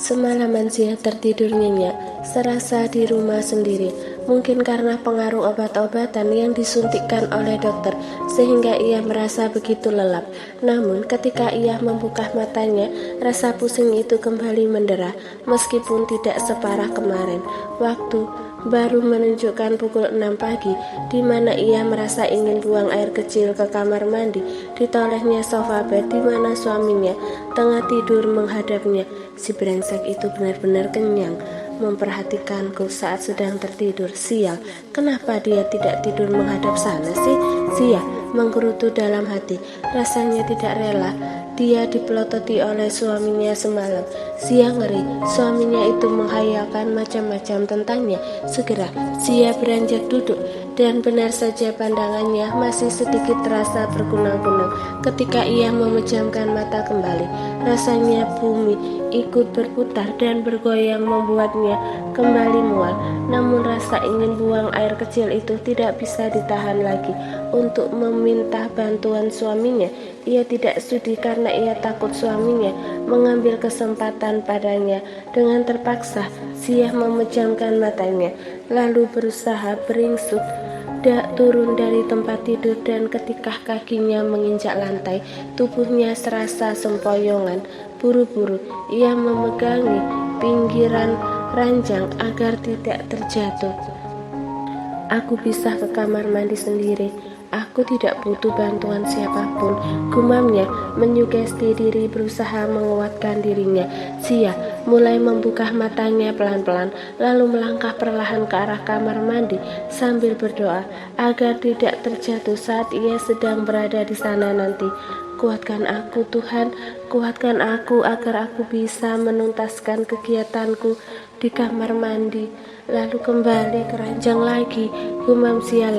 Semalaman Zia tertidur nyenyak, serasa di rumah sendiri. Mungkin karena pengaruh obat-obatan yang disuntikkan oleh dokter, sehingga ia merasa begitu lelap. Namun ketika ia membuka matanya, rasa pusing itu kembali mendera, meskipun tidak separah kemarin. Waktu baru menunjukkan pukul 6 pagi, di mana ia merasa ingin buang air kecil ke kamar mandi. Ditolehnya sofa bed di mana suaminya tengah tidur menghadapnya. Si brengsek itu benar-benar kenyang memperhatikanku saat sedang tertidur. Sial, kenapa dia tidak tidur menghadap sana sih? Zia menggerutu dalam hati. Rasanya tidak rela dia dipelototi oleh suaminya semalam. Zia ngeri, suaminya itu menghayalkan macam-macam tentangnya. Segera Zia beranjak duduk, dan benar saja pandangannya masih sedikit terasa berkunang-kunang ketika ia memejamkan mata kembali. Rasanya bumi ikut berputar dan bergoyang membuatnya kembali mual. Namun rasa ingin buang air kecil itu tidak bisa ditahan lagi. Untuk meminta bantuan suaminya, ia tidak sudi karena ia takut suaminya mengambil kesempatan padanya. Dengan terpaksa Zia memejamkan matanya, lalu berusaha beringsut turun dari tempat tidur, dan ketika kakinya menginjak lantai, tubuhnya serasa sempoyongan. Buru-buru ia memegangi pinggiran ranjang agar tidak terjatuh. Aku bisa ke kamar mandi sendiri. Aku tidak butuh bantuan siapapun, gumamnya menyugesti diri berusaha menguatkan dirinya. Zia mulai membuka matanya pelan-pelan, lalu melangkah perlahan ke arah kamar mandi sambil berdoa agar tidak terjatuh saat ia sedang berada di sana nanti. Kuatkan aku Tuhan, kuatkan aku agar aku bisa menuntaskan kegiatanku di kamar mandi. Lalu kembali ke ranjang lagi, gumam Zia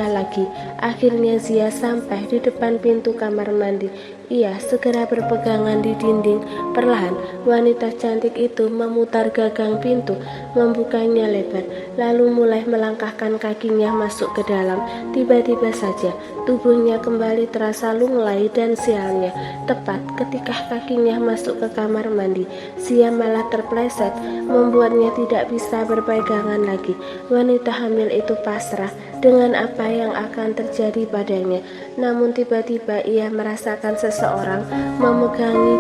lagi. Akhirnya Zia sampai di depan pintu kamar mandi. Ia segera berpegangan di dinding. Perlahan wanita cantik itu memutar gagang pintu, membukanya lebar, lalu mulai melangkahkan kakinya masuk ke dalam. Tiba-tiba saja tubuhnya kembali terasa lunglai, dan sialnya, tepat ketika kakinya masuk ke kamar mandi, Zia malah terpleset, membuatnya tidak bisa berpegangan lagi. Wanita hamil itu pasrah dengan apa yang akan terjadi padanya. Namun tiba-tiba ia merasakan seseorang memegangi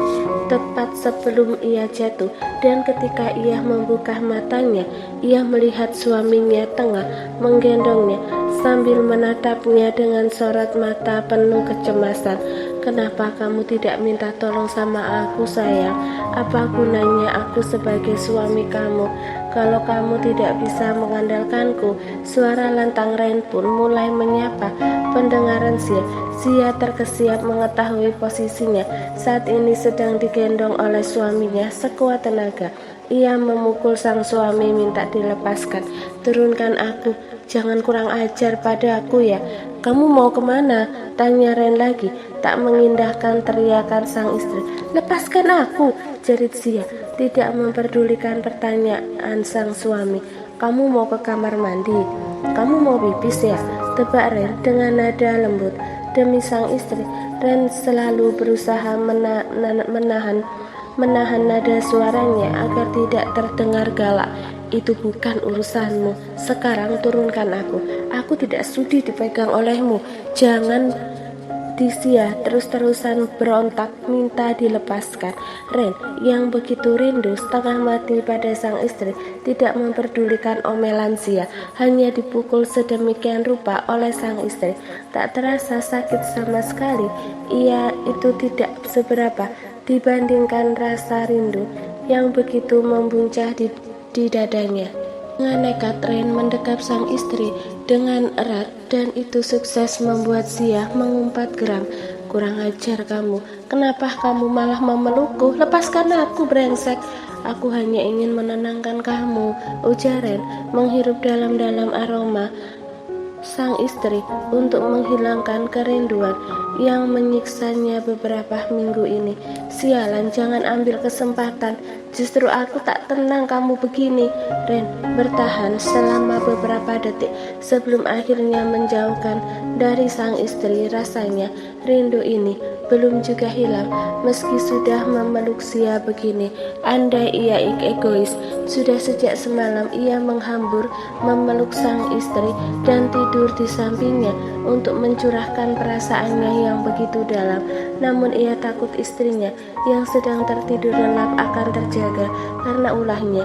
tepat sebelum ia jatuh, dan ketika ia membuka matanya, ia melihat suaminya tengah menggendongnya sambil menatapnya dengan sorot mata penuh kecemasan. Kenapa kamu tidak minta tolong sama aku, sayang? Apa gunanya aku sebagai suami kamu kalau kamu tidak bisa mengandalkanku? Suara lantang Ren pun mulai menyapa pendengaran Zia. Zia terkesiap mengetahui posisinya saat ini sedang digendong oleh suaminya sekuat tenaga. Ia memukul sang suami minta dilepaskan. Turunkan aku, jangan kurang ajar pada aku ya. Kamu mau kemana? Tanya Ren lagi, tak mengindahkan teriakan sang istri. Lepaskan aku, jerit Zia, tidak memperdulikan pertanyaan sang suami. Kamu mau ke kamar mandi? Kamu mau pipis ya? Tebak Ren dengan nada lembut. Demi sang istri, Ren selalu berusaha menahan nada suaranya agar tidak terdengar galak. Itu bukan urusanmu. Sekarang turunkan aku. Aku tidak sudi dipegang olehmu. Jangan. Zia terus-terusan berontak minta dilepaskan. Ren yang begitu rindu setengah mati pada sang istri tidak memperdulikan omelan Zia, hanya dipukul sedemikian rupa oleh sang istri. Tak terasa sakit sama sekali. Ia itu tidak seberapa dibandingkan rasa rindu yang begitu membuncah di dadanya. Dengan nekat Ren mendekap sang istri dengan erat, dan itu sukses membuat Zia mengumpat geram. Kurang ajar kamu, kenapa kamu malah memelukku? Lepaskan aku, brengsek. Aku hanya ingin menenangkan kamu, ujar Ren menghirup dalam-dalam aroma sang istri untuk menghilangkan kerinduan yang menyiksanya beberapa minggu ini. Sialan, jangan ambil kesempatan. Justru aku tak tenang kamu begini. Ren bertahan selama beberapa detik sebelum akhirnya menjauhkan dari sang istri. Rasanya rindu ini belum juga hilang. Meski sudah memeluk Sia begini, andai ia egois, sudah sejak semalam ia menghambur memeluk sang istri dan tidur di sampingnya untuk mencurahkan perasaannya yang begitu dalam. Namun ia takut istrinya yang sedang tertidur lelap akan terjaga karena ulahnya.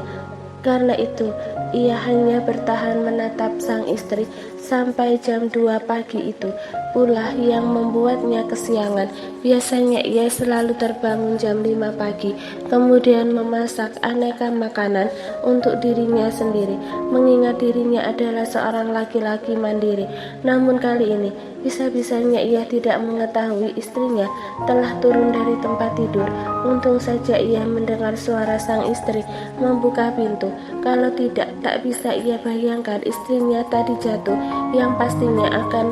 Karena itu, ia hanya bertahan menatap sang istri sampai jam 2 pagi itu. Ulah yang membuatnya kesiangan. Biasanya ia selalu terbangun jam 5 pagi, kemudian memasak aneka makanan untuk dirinya sendiri, mengingat dirinya adalah seorang laki-laki mandiri. Namun kali ini, bisa-bisanya ia tidak mengetahui istrinya telah turun dari tempat tidur. Untung saja ia mendengar suara sang istri membuka pintu. Kalau tidak, tak bisa ia bayangkan istrinya tadi jatuh, yang pastinya akan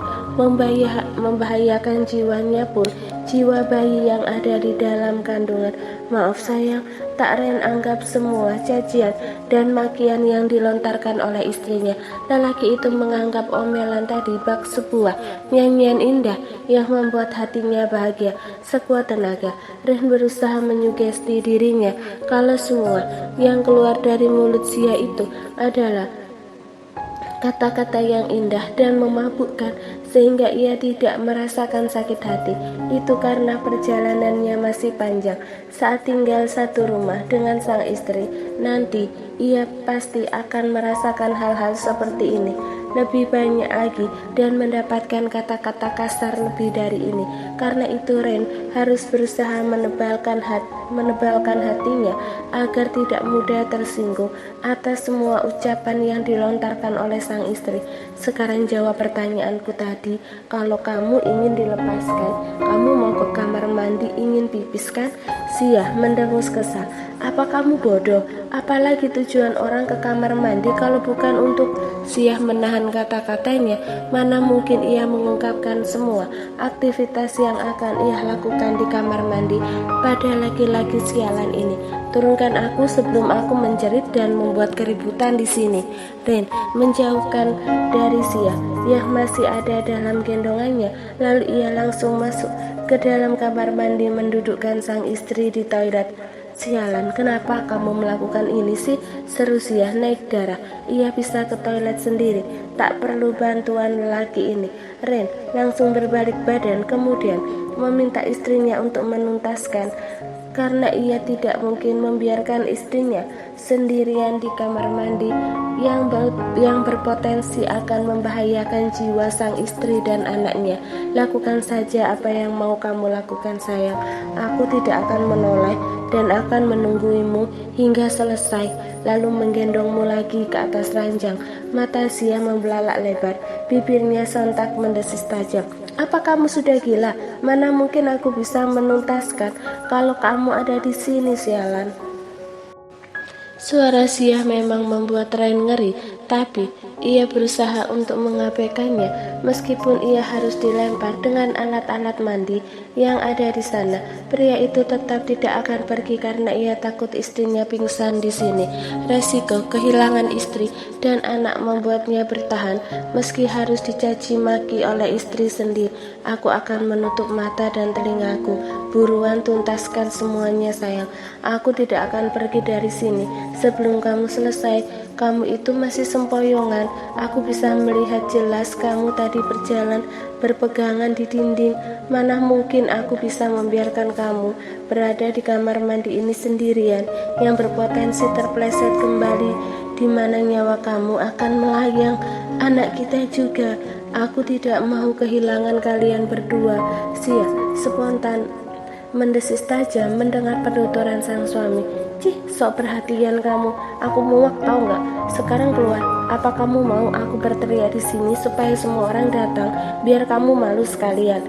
membahayakan jiwanya pun jiwa bayi yang ada di dalam kandungan. Maaf sayang, tak Ren anggap semua cacian dan makian yang dilontarkan oleh istrinya. Lelaki itu menganggap omelan tadi bak sebuah nyanyian indah yang membuat hatinya bahagia. Sekuat tenaga, Ren berusaha menyugesti dirinya kalau semua yang keluar dari mulut Sia itu adalah kata-kata yang indah dan memabukkan, sehingga ia tidak merasakan sakit hati. Itu karena perjalanannya masih panjang. Saat tinggal satu rumah dengan sang istri, nanti ia pasti akan merasakan hal-hal seperti ini lebih banyak lagi dan mendapatkan kata-kata kasar lebih dari ini. Karena itu Ren harus berusaha menebalkan hatinya agar tidak mudah tersinggung atas semua ucapan yang dilontarkan oleh sang istri. Sekarang jawab pertanyaanku tadi. Kalau kamu ingin dilepaskan, kamu mau ke kamar mandi ingin pipis kan? Sia mendengus kesal. Apa kamu bodoh? Apalagi tujuan orang ke kamar mandi kalau bukan untuk... Sia menahan kata-katanya. Mana mungkin ia mengungkapkan semua aktivitas yang akan ia lakukan di kamar mandi pada laki-laki sialan ini. Turunkan aku sebelum aku menjerit dan membuat keributan di sini. Ren menjauhkan dari Sia yang masih ada dalam gendongannya. Lalu ia langsung masuk ke dalam kamar mandi mendudukkan sang istri di toilet. Sialan, kenapa kamu melakukan ini sih? Seru Sia naik darah. Ia bisa ke toilet sendiri, tak perlu bantuan lelaki ini. Ren langsung berbalik badan, kemudian meminta istrinya untuk menuntaskan, karena ia tidak mungkin membiarkan istrinya sendirian di kamar mandi yang berpotensi akan membahayakan jiwa sang istri dan anaknya. Lakukan saja apa yang mau kamu lakukan sayang. Aku tidak akan menoleh dan akan menungguimu hingga selesai, lalu menggendongmu lagi ke atas ranjang. Mata Sia membelalak lebar, bibirnya sontak mendesis tajam. Apa kamu sudah gila? Mana mungkin aku bisa menuntaskan kalau kamu ada di sini, sialan. Suara Sia memang membuat Ren ngeri, tapi ia berusaha untuk mengabaikannya meskipun ia harus dilempar dengan alat-alat mandi yang ada di sana. Pria itu tetap tidak akan pergi karena ia takut istrinya pingsan di sini. Resiko kehilangan istri dan anak membuatnya bertahan meski harus dicaci maki oleh istri sendiri. Aku akan menutup mata dan telingaku. Buruan tuntaskan semuanya sayang. Aku tidak akan pergi dari sini sebelum kamu selesai. Kamu itu masih sempoyongan. Aku bisa melihat jelas kamu tadi berjalan berpegangan di dinding. Mana mungkin aku bisa membiarkan kamu berada di kamar mandi ini sendirian yang berpotensi terpleset kembali, di mana nyawa kamu akan melayang, anak kita juga. Aku tidak mau kehilangan kalian berdua. Sia spontan mendesis tajam mendengar penuturan sang suami. Cih, sok perhatian kamu. Aku muak tau nggak? Sekarang keluar. Apa kamu mau aku berteriak di sini supaya semua orang datang biar kamu malu sekalian?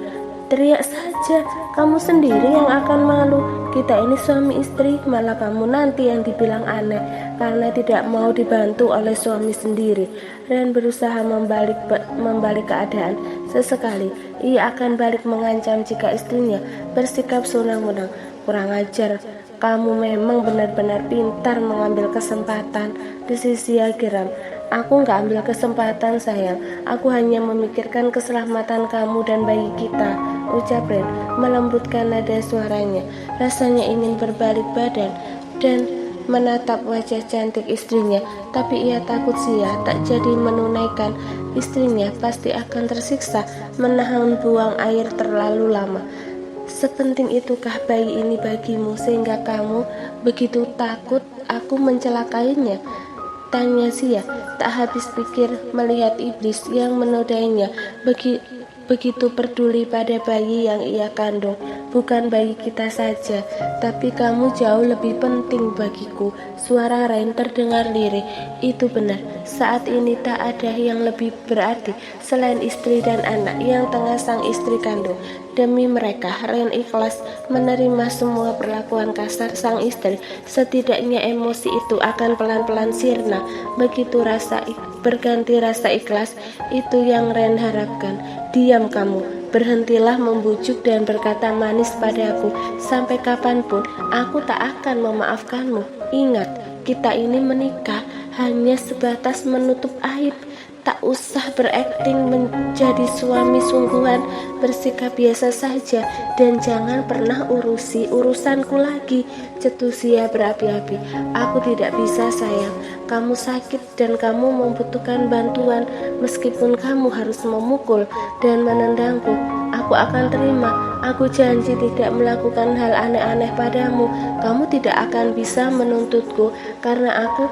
Teriak saja, kamu sendiri yang akan malu. Kita ini suami istri, malah kamu nanti yang dibilang aneh karena tidak mau dibantu oleh suami sendiri. Ren berusaha membalik keadaan. Sesekali ia akan balik mengancam jika istrinya bersikap sunang-munang. Kurang ajar. Kamu memang benar-benar pintar mengambil kesempatan, desis Sia geram. Aku nggak ambil kesempatan sayang. Aku hanya memikirkan keselamatan kamu dan bayi kita, ucap Ren melembutkan nada suaranya. Rasanya ingin berbalik badan dan menatap wajah cantik istrinya, tapi ia takut Sia tak jadi menunaikan. Istrinya pasti akan tersiksa menahan buang air terlalu lama. Sepenting itukah bayi ini bagimu sehingga kamu begitu takut aku mencelakainya? Tanya Sia, tak habis pikir melihat iblis yang menodainya begitu peduli pada bayi yang ia kandung. Bukan bayi kita saja, tapi kamu jauh lebih penting bagiku. Suara Ren terdengar lirih. Itu benar, saat ini tak ada yang lebih berarti selain istri dan anak yang tengah sang istri kandung. Demi mereka, Ren ikhlas menerima semua perlakuan kasar sang istri. Setidaknya emosi itu akan pelan-pelan sirna. Begitu berganti rasa ikhlas, itu yang Ren harapkan. Diam kamu, berhentilah membujuk dan berkata manis padaku. Sampai kapanpun aku tak akan memaafkanmu. Ingat, kita ini menikah hanya sebatas menutup aib. Tak usah berakting menjadi suami sungguhan, bersikap biasa saja, dan jangan pernah urusi urusanku lagi, cetus Sia berapi-api. Aku tidak bisa sayang, kamu sakit dan kamu membutuhkan bantuan. Meskipun kamu harus memukul dan menendangku, aku akan terima. Aku janji tidak melakukan hal aneh-aneh padamu. Kamu tidak akan bisa menuntutku karena aku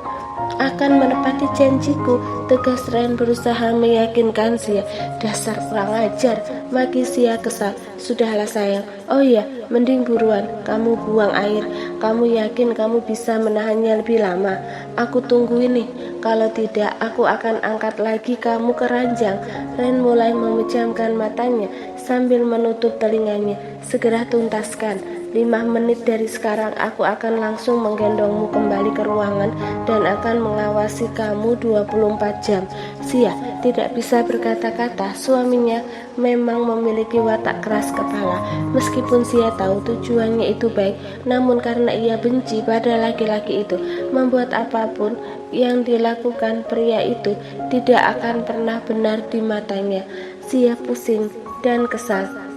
akan menepati janjiku, tegas Ren berusaha meyakinkan Sia. Dasar kurang ajar, maki Sia kesal. Sudahlah sayang, oh iya, mending buruan kamu buang air. Kamu yakin kamu bisa menahannya lebih lama? Aku tunggu ini. Kalau tidak, aku akan angkat lagi kamu ke ranjang. Ren mulai memejamkan matanya sambil menutup telinganya. Segera tuntaskan. 5 menit dari sekarang aku akan langsung menggendongmu kembali ke ruangan dan akan mengawasi kamu 24 jam. Sia tidak bisa berkata-kata. Suaminya memang memiliki watak keras kepala. Meskipun Sia tahu tujuannya itu baik, namun karena ia benci pada laki-laki itu, membuat apapun yang dilakukan pria itu tidak akan pernah benar di matanya. Sia pusing dan kesal.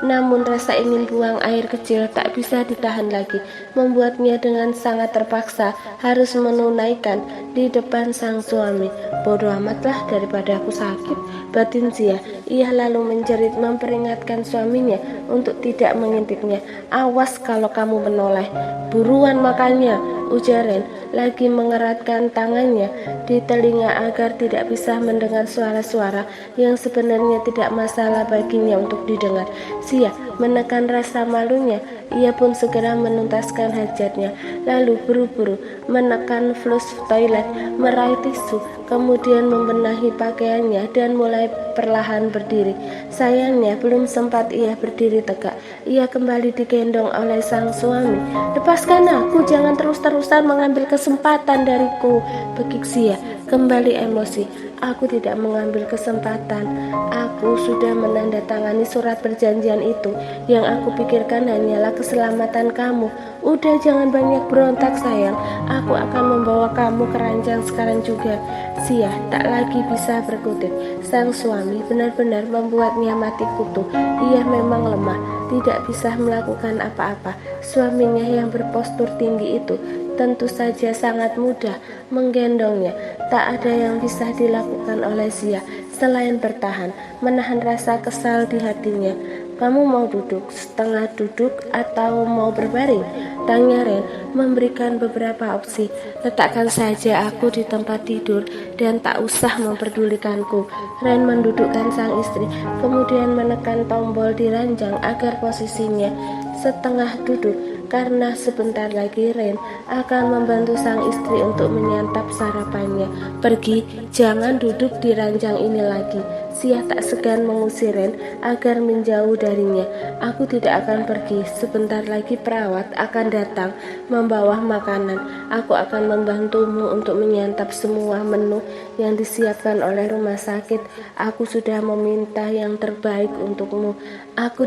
Namun rasa ingin buang air kecil tak bisa ditahan lagi, membuatnya dengan sangat terpaksa harus menunaikan di depan sang suami. Bodoh amatlah, daripada aku sakit, batin Sia. Ia lalu menjerit memperingatkan suaminya untuk tidak mengintipnya. Awas kalau kamu menoleh, buruan makannya, ujar Ren lagi mengeratkan tangannya di telinga agar tidak bisa mendengar suara-suara yang sebenarnya tidak masalah baginya untuk didengar. Sia menekan rasa malunya. Ia pun segera menuntaskan hajatnya, lalu buru-buru menekan flush toilet, meraih tisu, kemudian membenahi pakaiannya dan mulai perlahan berdiri. Sayangnya belum sempat ia berdiri tegak, ia kembali digendong oleh sang suami. Lepaskan aku, jangan terus-terusan mengambil kesempatan dariku, bekik Sia kembali emosi. Aku tidak mengambil kesempatan. Aku sudah menandatangani surat perjanjian itu. Yang aku pikirkan hanyalah keselamatan kamu. Udah, jangan banyak berontak sayang. Aku akan membawa kamu ke ranjang sekarang juga. Sia tak lagi bisa berkutik. Sang suami benar-benar membuatnya mati kutu. Ia memang lemah, tidak bisa melakukan apa-apa. Suaminya yang berpostur tinggi itu tentu saja sangat mudah menggendongnya. Tak ada yang bisa dilakukan oleh Sia selain bertahan, menahan rasa kesal di hatinya. Kamu mau duduk, setengah duduk, atau mau berbaring? Tanya Ren memberikan beberapa opsi. Letakkan saja aku di tempat tidur dan tak usah memperdulikanku. Ren mendudukkan sang istri, kemudian menekan tombol di ranjang agar posisinya setengah duduk. Karena sebentar lagi Ren akan membantu sang istri untuk menyantap sarapannya. Pergi, jangan duduk di ranjang ini lagi. Sia tak segan mengusir Ren agar menjauh darinya. Aku tidak akan pergi. Sebentar lagi perawat akan datang membawa makanan. Aku akan membantumu untuk menyantap semua menu yang disiapkan oleh rumah sakit. Aku sudah meminta yang terbaik untukmu. Aku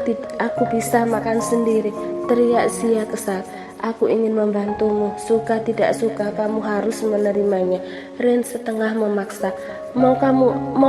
bisa makan sendiri, teriak Sia kesal. Aku ingin membantumu. Suka tidak suka kamu harus menerimanya. Ren setengah memaksa. Mau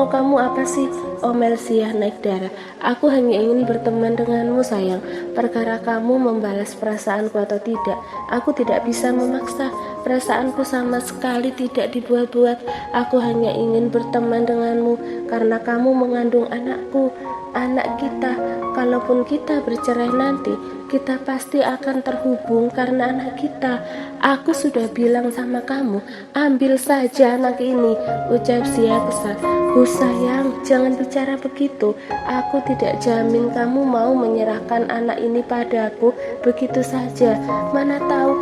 kamu apa sih? Omel Sia naik darah. Aku hanya ingin berteman denganmu sayang. Perkara kamu membalas perasaanku atau tidak, aku tidak bisa memaksa. Perasaanku sama sekali tidak dibuat-buat. Aku hanya ingin berteman denganmu karena kamu mengandung anakku, anak kita. Kalaupun kita bercerai nanti, kita pasti akan terhubung karena anak kita. Aku sudah bilang sama kamu, ambil saja anak ini, ucap Sia kesal. Sayang, jangan bicara begitu. Aku tidak jamin kamu mau menyerahkan anak ini padaku begitu saja. Mana tahu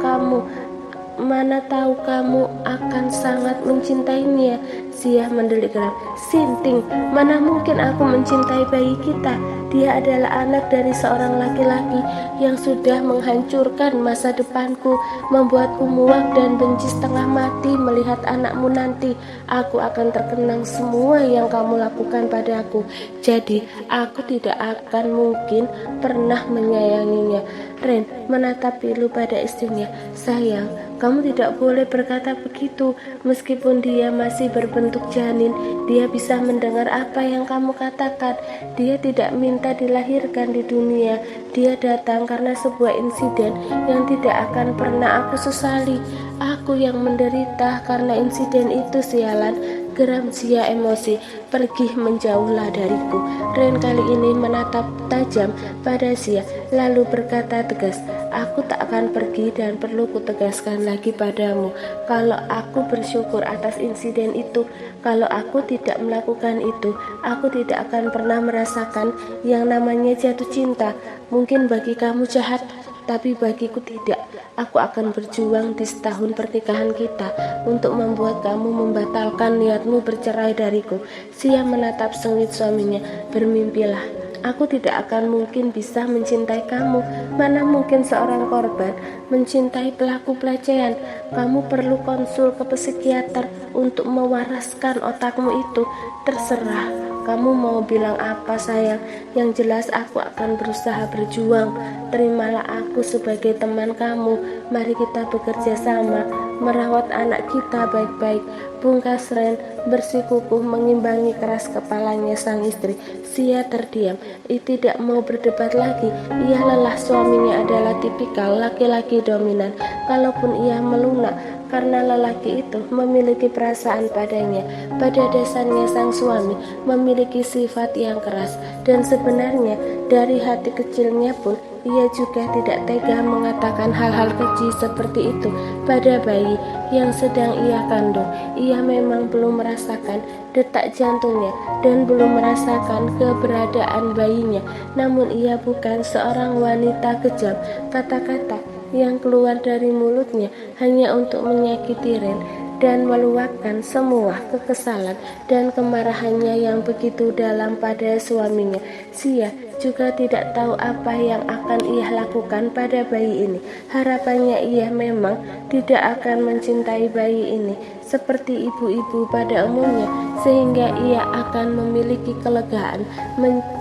kamu akan sangat mencintainya. Sia mendelik keras. Sinting, mana mungkin aku mencintai bayi kita. Dia adalah anak dari seorang laki-laki yang sudah menghancurkan masa depanku, membuatku muak dan benci setengah mati melihat anakmu nanti. Aku akan terkenang semua yang kamu lakukan padaku. Jadi aku tidak akan mungkin pernah menyayanginya. Ren menatap pilu pada istrinya. Sayang, kamu tidak boleh berkata begitu. Meskipun dia masih berbentuk janin, dia bisa mendengar apa yang kamu katakan. Dia tidak minta dilahirkan di dunia. Dia datang karena sebuah insiden yang tidak akan pernah aku sesali. Aku yang menderita karena insiden itu, sialan. Geram Sia emosi. Pergi, menjauhlah dariku. Ren kali ini menatap tajam pada Sia, lalu berkata tegas, aku tak akan pergi dan perlu kutegaskan lagi padamu. Kalau aku bersyukur atas insiden itu, kalau aku tidak melakukan itu, aku tidak akan pernah merasakan yang namanya jatuh cinta. Mungkin bagi kamu jahat, tapi bagiku tidak. Aku akan berjuang di setahun pernikahan kita untuk membuat kamu membatalkan niatmu bercerai dariku. Sia menatap sengit suaminya. Bermimpilah. Aku tidak akan mungkin bisa mencintai kamu. Mana mungkin seorang korban mencintai pelaku pelecehan. Kamu perlu konsul ke psikiater untuk mewaraskan otakmu itu. Terserah kamu mau bilang apa sayang. Yang jelas aku akan berusaha berjuang. Terimalah aku sebagai teman kamu. Mari kita bekerja sama merawat anak kita baik-baik. Pungkas Ren bersikukuh mengimbangi keras kepalanya sang istri. Sia terdiam. Ia tidak mau berdebat lagi. Ia lelah, suaminya adalah tipikal laki-laki dominan. Kalaupun ia melunak karena lelaki itu memiliki perasaan padanya, pada dasarnya sang suami memiliki sifat yang keras. Dan sebenarnya dari hati kecilnya pun ia juga tidak tega mengatakan hal-hal keji seperti itu pada bayi yang sedang ia kandung. Ia memang belum merasakan detak jantungnya dan belum merasakan keberadaan bayinya. Namun ia bukan seorang wanita kejam. Kata-kata yang keluar dari mulutnya hanya untuk menyakiti Ren dan meluapkan semua kekesalan dan kemarahannya yang begitu dalam pada suaminya. Sia juga tidak tahu apa yang akan ia lakukan pada bayi ini. Harapannya ia memang tidak akan mencintai bayi ini seperti ibu-ibu pada umumnya, sehingga ia akan memiliki kelegaan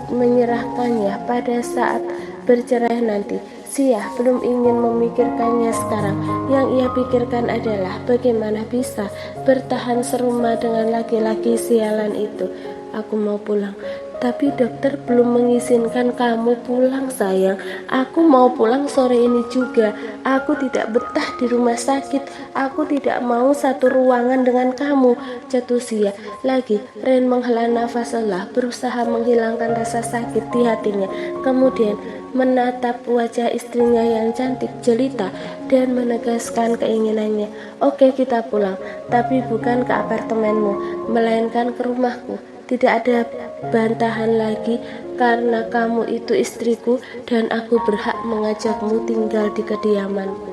menyerahkannya pada saat bercerai nanti. Sia belum ingin memikirkannya sekarang. Yang ia pikirkan adalah bagaimana bisa bertahan serumah dengan laki-laki sialan itu. Aku mau pulang, tapi dokter belum mengizinkan kamu pulang sayang. Aku mau pulang sore ini juga. Aku tidak betah di rumah sakit. Aku tidak mau satu ruangan dengan kamu, jatuh Sia. Lagi Ren menghela nafas lelah, berusaha menghilangkan rasa sakit di hatinya. Kemudian menatap wajah istrinya yang cantik jelita dan menegaskan keinginannya. Oke, kita pulang, tapi bukan ke apartemenmu, melainkan ke rumahku. Tidak ada bantahan lagi karena kamu itu istriku dan aku berhak mengajakmu tinggal di kediamanku.